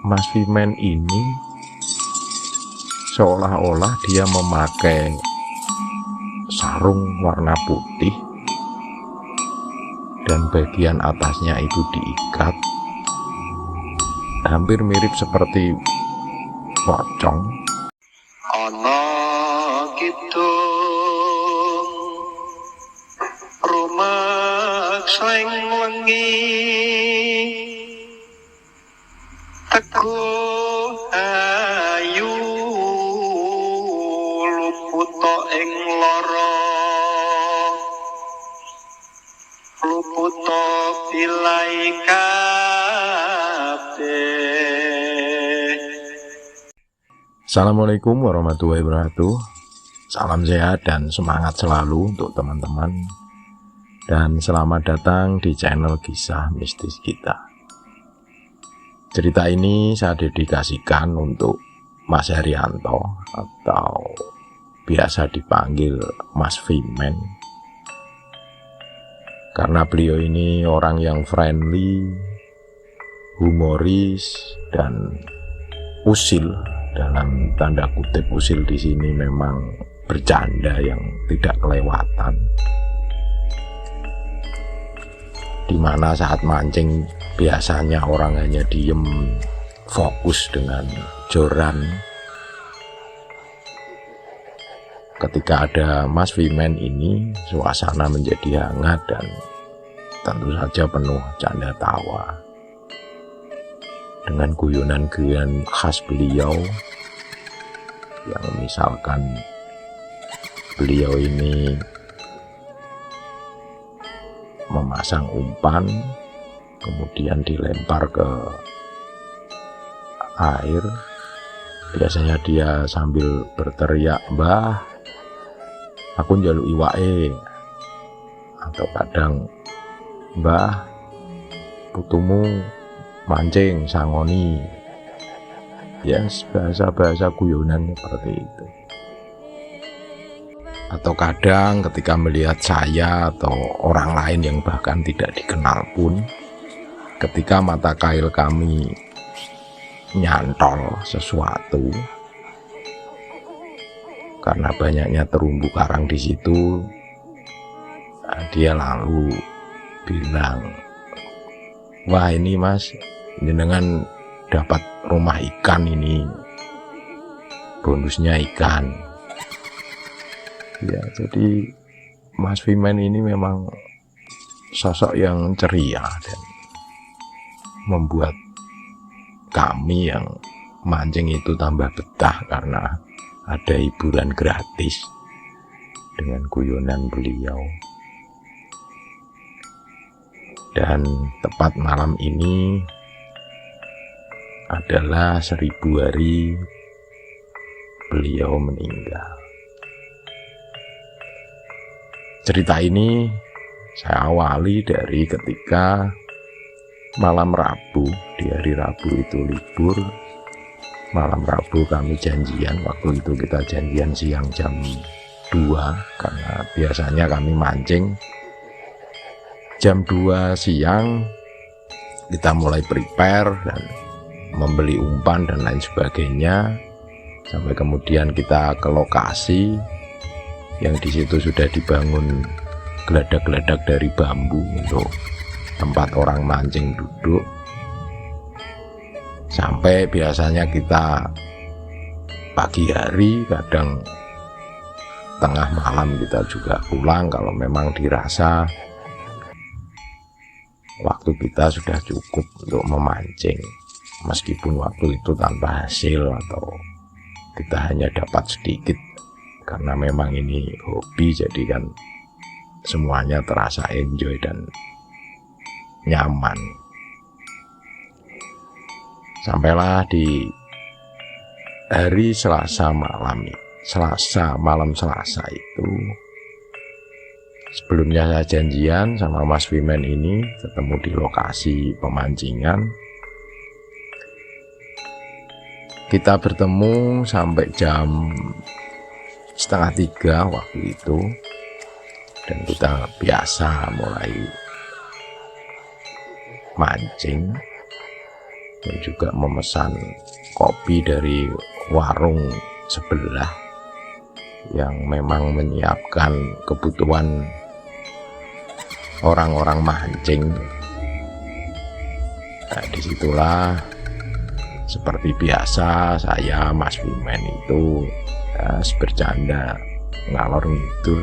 Mas Vimen ini seolah-olah dia memakai sarung warna putih dan bagian atasnya itu diikat, hampir mirip seperti pocong. Ana gitu rumakseng wengi teguh ayu luputa ing lara luputa pilai kabeh. Assalamualaikum warahmatullahi wabarakatuh. Salam sehat dan semangat selalu untuk teman-teman, dan selamat datang di channel Kisah Mistis Kita. Cerita ini saya dedikasikan untuk Mas Herianto atau biasa dipanggil Mas Vimen, karena beliau ini orang yang friendly, humoris, dan usil. Dalam tanda kutip usil di sini memang bercanda yang tidak kelewatan. Dimana saat mancing biasanya orang hanya diem fokus dengan joran. Ketika ada Mas Vimen ini, suasana menjadi hangat dan tentu saja penuh canda tawa. Dengan guyonan-guyonan khas beliau, yang misalkan beliau ini memasang umpan, kemudian dilempar ke air. Biasanya dia sambil berteriak, "Mbah, aku njaluk iwake." Atau kadang, "Mbah, putumu mancing sangoni." Yes, bahasa-bahasa guyonan seperti itu. Atau kadang ketika melihat saya atau orang lain yang bahkan tidak dikenal pun, ketika mata kail kami nyantol sesuatu, karena banyaknya terumbu karang di situ, dia lalu bilang, "Wah, ini Mas, jenengan dapat rumah ikan ini, bonusnya ikan." Ya, jadi Mas Vimen ini memang sosok yang ceria dan membuat kami yang mancing itu tambah betah karena ada hiburan gratis dengan guyonan beliau. Dan tepat malam ini adalah 1000 hari beliau meninggal. Cerita ini saya awali dari ketika malam Rabu. Di hari Rabu itu libur. Malam Rabu kami janjian, waktu itu kita janjian siang jam 2, karena biasanya kami mancing jam 2 siang. Kita mulai prepare dan membeli umpan dan lain sebagainya, sampai kemudian kita ke lokasi yang di situ sudah dibangun geladak-geladak dari bambu untuk tempat orang mancing duduk. Sampai biasanya kita pagi hari, kadang tengah malam kita juga pulang kalau memang dirasa waktu kita sudah cukup untuk memancing, meskipun waktu itu tanpa hasil atau kita hanya dapat sedikit, karena memang ini hobi, jadi kan semuanya terasa enjoy dan nyaman. Sampailah di hari Selasa malam Selasa itu, sebelumnya saya janjian sama Mas Vimen ini ketemu di lokasi pemancingan. Kita bertemu sampai jam 2:30 waktu itu, dan kita biasa mulai mancing. dan juga memesan kopi dari warung sebelah yang memang menyiapkan kebutuhan orang-orang mancing. Nah, disitulah seperti biasa saya Mas Wimen itu bercanda ngalor ngidul,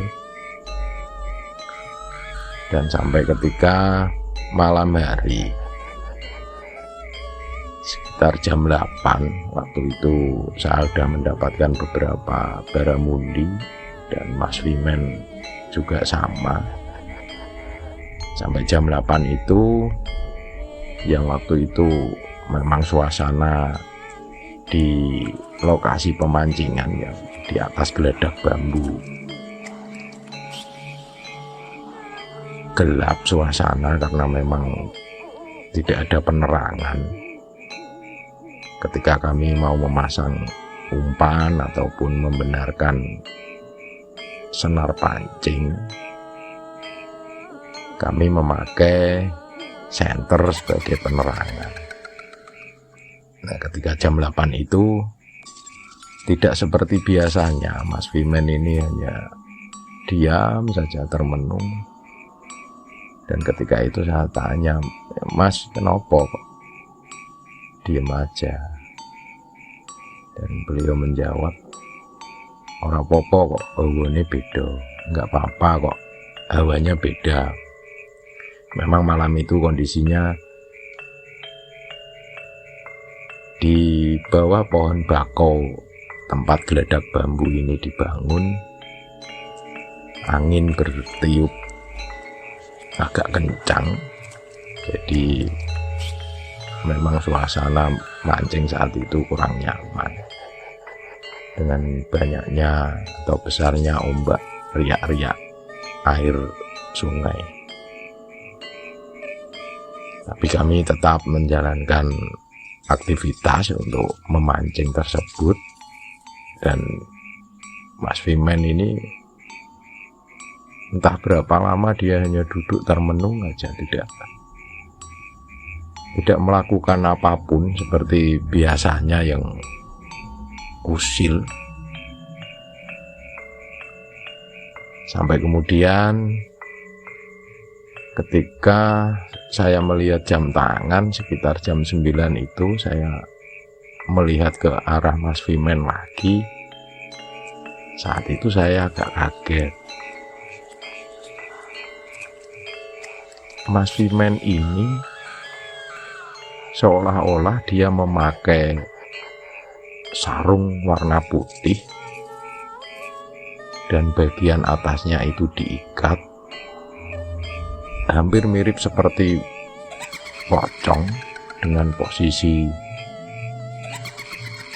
dan sampai ketika malam hari sekitar jam 8 waktu itu saya sudah mendapatkan beberapa baramundi, dan Mas Wimen juga sama. Sampai jam 8 itu yang waktu itu memang suasana di lokasi pemancingan yang di atas geledak bambu, gelap suasana karena memang tidak ada penerangan. Ketika kami mau memasang umpan ataupun membenarkan senar pancing, kami memakai senter sebagai penerangan. Nah, ketika jam 8 itu tidak seperti biasanya, Mas Wimen ini hanya diam saja termenung. Dan ketika itu saya tanya, Mas, kenapa kok diam aja? Dan beliau menjawab, ora apa-apa kok, hawane beda. Enggak apa-apa kok, hawanya beda. Memang malam itu kondisinya di bawah pohon bakau tempat geledak bambu ini dibangun, angin bertiup agak kencang, jadi memang suasana mancing saat itu kurang nyaman dengan banyaknya atau besarnya ombak, riak-riak air sungai. Tapi kami tetap menjalankan aktivitas untuk memancing tersebut, dan Mas Wimen ini entah berapa lama dia hanya duduk termenung aja, tidak melakukan apapun seperti biasanya yang usil. Sampai kemudian ketika saya melihat jam tangan sekitar jam 9 itu, saya melihat ke arah Mas Wimen lagi. Saat itu saya agak kaget. Mas Wimen ini seolah-olah dia memakai sarung warna putih dan bagian atasnya itu diikat, hampir mirip seperti pocong, dengan posisi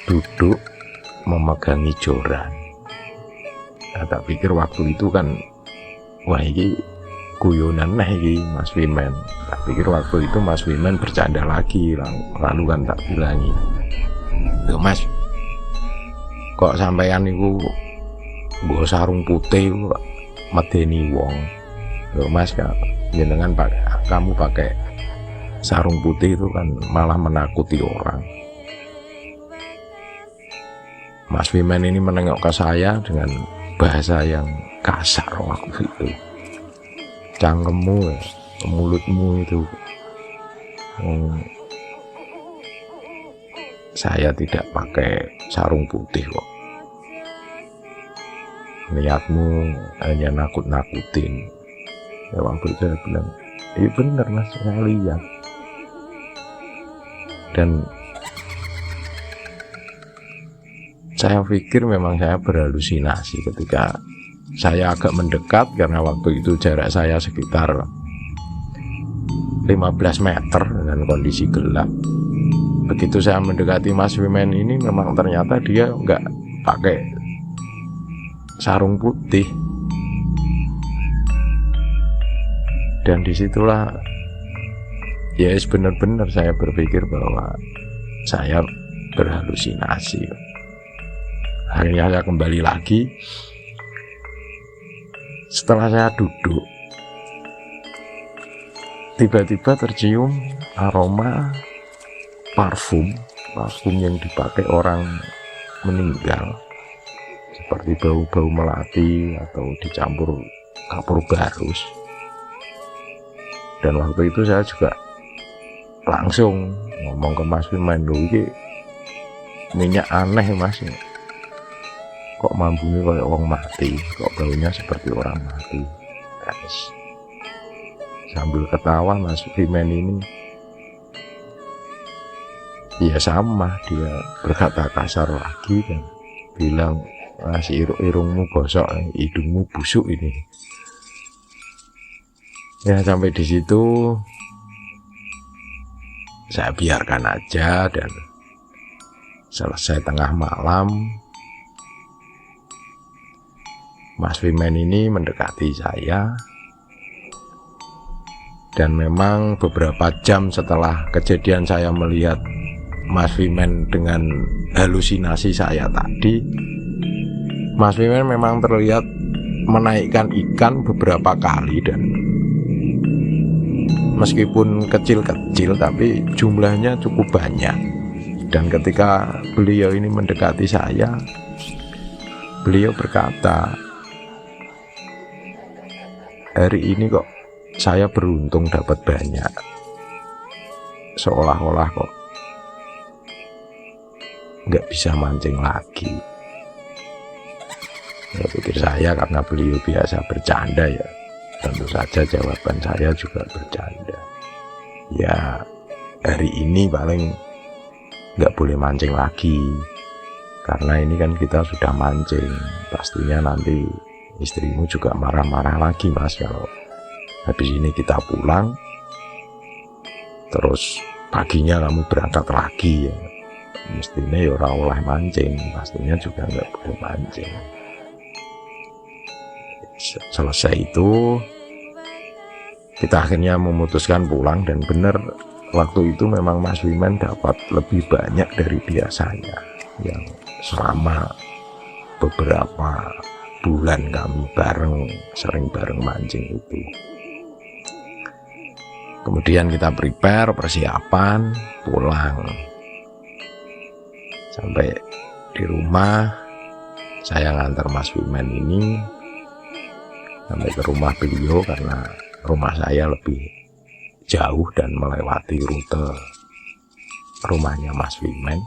duduk memegangi joran. Nah, tak pikir waktu itu kan, wah ini guyonan nah ini Mas Wimen. Tak pikir waktu itu Mas Wimen bercanda lagi, lalu kan tak bilangi, loh Mas, kok sampean itu bawa sarung putih kok medeni wong. Loh Mas, jenengan kamu pakai sarung putih itu kan malah menakuti orang. Mas Wimen ini menengok ke saya dengan bahasa yang kasar waktu itu. Cangkemmu, mulutmu itu, saya tidak pakai sarung putih kok. Niatmu hanya nakut-nakutin. Ya, waktu itu saya bilang, iya bener Mas, saya lihat. Dan saya pikir memang saya berhalusinasi ketika saya agak mendekat, karena waktu itu jarak saya sekitar 15 meter dengan kondisi gelap. Begitu saya mendekati Mas Wimen ini, memang ternyata dia nggak pakai sarung putih. Dan disitulah ya benar-benar saya berpikir bahwa saya berhalusinasi. Akhirnya saya kembali lagi. Setelah saya duduk, tiba-tiba tercium aroma parfum yang dipakai orang meninggal, seperti bau-bau melati atau dicampur kapur barus. Dan waktu itu saya juga langsung ngomong ke Mas Wimen, "Lho iki minyak aneh Mas, kok mambunya kayak orang mati, kok baunya seperti orang mati." Guys, sambil ketawa Mas Wimen ini ya sama, dia berkata kasar lagi dan bilang, "Masih irungmu gosok, hidungmu busuk ini." Ya sampai di situ saya biarkan aja, dan selesai tengah malam Mas Wimen ini mendekati saya, dan memang beberapa jam setelah kejadian saya melihat Mas Wimen dengan halusinasi saya tadi, Mas Wimen memang terlihat menaikkan ikan beberapa kali, dan meskipun kecil-kecil tapi jumlahnya cukup banyak. Dan ketika beliau ini mendekati saya, beliau berkata, "Hari ini kok saya beruntung dapat banyak." Seolah-olah kok nggak bisa mancing lagi. Ya pikir saya, karena beliau biasa bercanda, ya tentu saja jawaban saya juga bercanda. Ya hari ini paling nggak boleh mancing lagi, karena ini kan kita sudah mancing, pastinya nanti istrimu juga marah-marah lagi Mas kalau habis ini kita pulang terus paginya kamu berangkat lagi, ya mestinya ya orang oleh mancing, pastinya juga nggak boleh mancing. Selesai itu kita akhirnya memutuskan pulang, dan benar waktu itu memang Mas Wimen dapat lebih banyak dari biasanya yang selama beberapa bulan kami sering bareng mancing itu. Kemudian kita prepare persiapan pulang. Sampai di rumah saya ngantar Mas Wimen ini sampai ke rumah beliau, karena rumah saya lebih jauh dan melewati rute rumahnya Mas Wimen.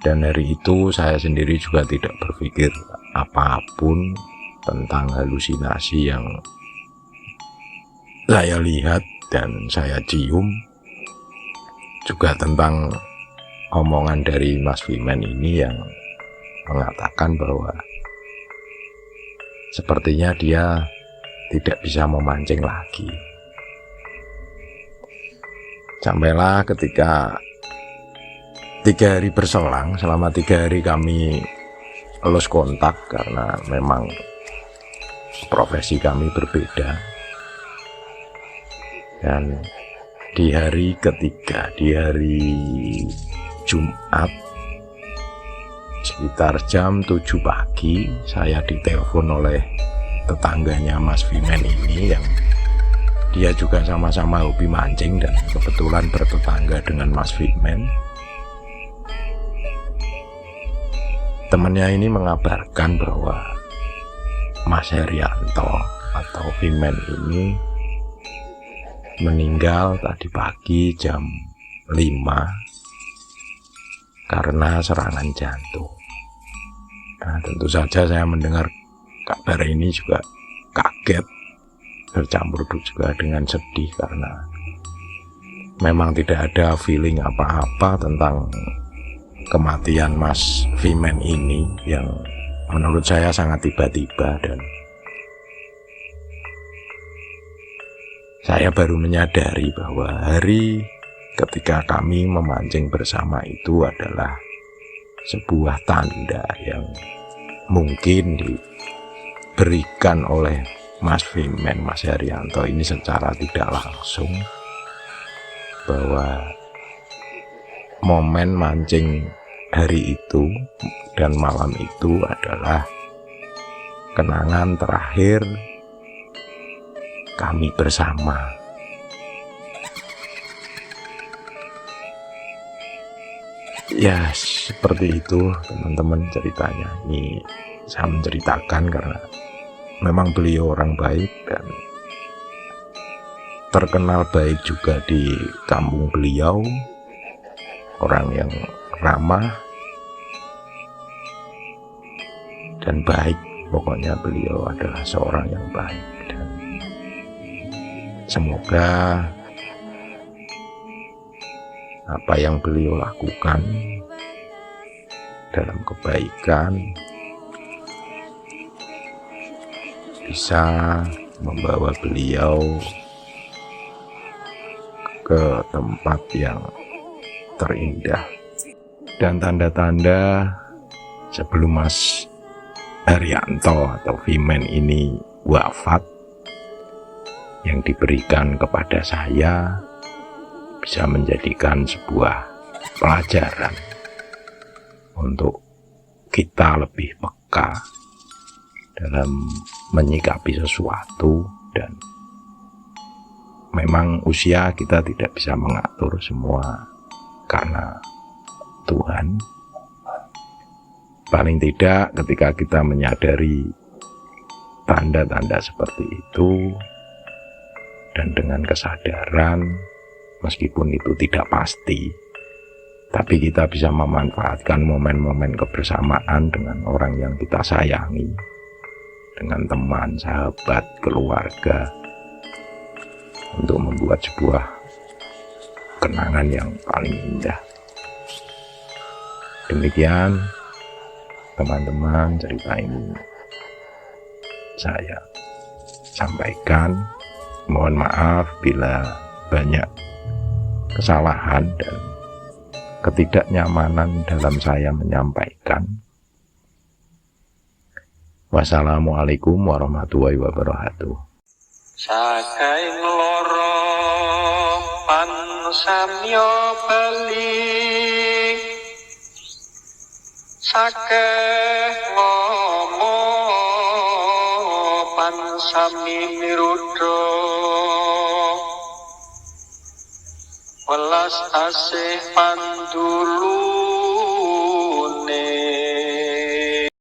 Dan hari itu saya sendiri juga tidak berpikir apapun tentang halusinasi yang saya lihat dan saya cium, juga tentang omongan dari Mas Wimen ini yang mengatakan bahwa sepertinya dia tidak bisa memancing lagi. Sampailah ketika 3 hari berselang, selama 3 hari kami lost kontak karena memang profesi kami berbeda. Dan di hari ketiga, di hari Jumat sekitar jam 7 pagi, saya ditelepon oleh tetangganya Mas Wimen ini, yang dia juga sama-sama hobi mancing dan kebetulan bertetangga dengan Mas Wimen. Temannya ini mengabarkan bahwa Mas Herianto atau Wimen ini meninggal tadi pagi jam 5 karena serangan jantung. Nah, tentu saja saya mendengar kabar ini juga kaget, bercampur juga dengan sedih, karena memang tidak ada feeling apa-apa tentang kematian Mas Wimen ini yang menurut saya sangat tiba-tiba. Dan saya baru menyadari bahwa hari ketika kami memancing bersama itu adalah sebuah tanda yang mungkin diberikan oleh Mas Wimen, Mas Herianto ini secara tidak langsung, bahwa momen mancing hari itu dan malam itu adalah kenangan terakhir kami bersama. Ya seperti itu teman-teman ceritanya. Ini saya menceritakan karena memang beliau orang baik dan terkenal baik juga di kampung beliau, orang yang ramah dan baik. Pokoknya beliau adalah seorang yang baik, dan semoga apa yang beliau lakukan dalam kebaikan bisa membawa beliau ke tempat yang terindah. Dan tanda-tanda sebelum Mas Haryanto atau Vimen ini wafat yang diberikan kepada saya bisa menjadikan sebuah pelajaran untuk kita lebih peka dalam menyikapi sesuatu. Dan memang usia kita tidak bisa mengatur semua karena Tuhan. Paling tidak ketika kita menyadari tanda-tanda seperti itu, dan dengan kesadaran meskipun itu tidak pasti, tapi kita bisa memanfaatkan momen-momen kebersamaan dengan orang yang kita sayangi, dengan teman, sahabat, keluarga, untuk membuat sebuah kenangan yang paling indah. Demikian teman-teman cerita ini saya sampaikan. Mohon maaf bila banyak kesalahan dan ketidaknyamanan dalam saya menyampaikan. Wassalamualaikum warahmatullahi wabarakatuh. Saking loro pan samya bali, sakeh ngomong pan sami mirudo, welas asih pandulu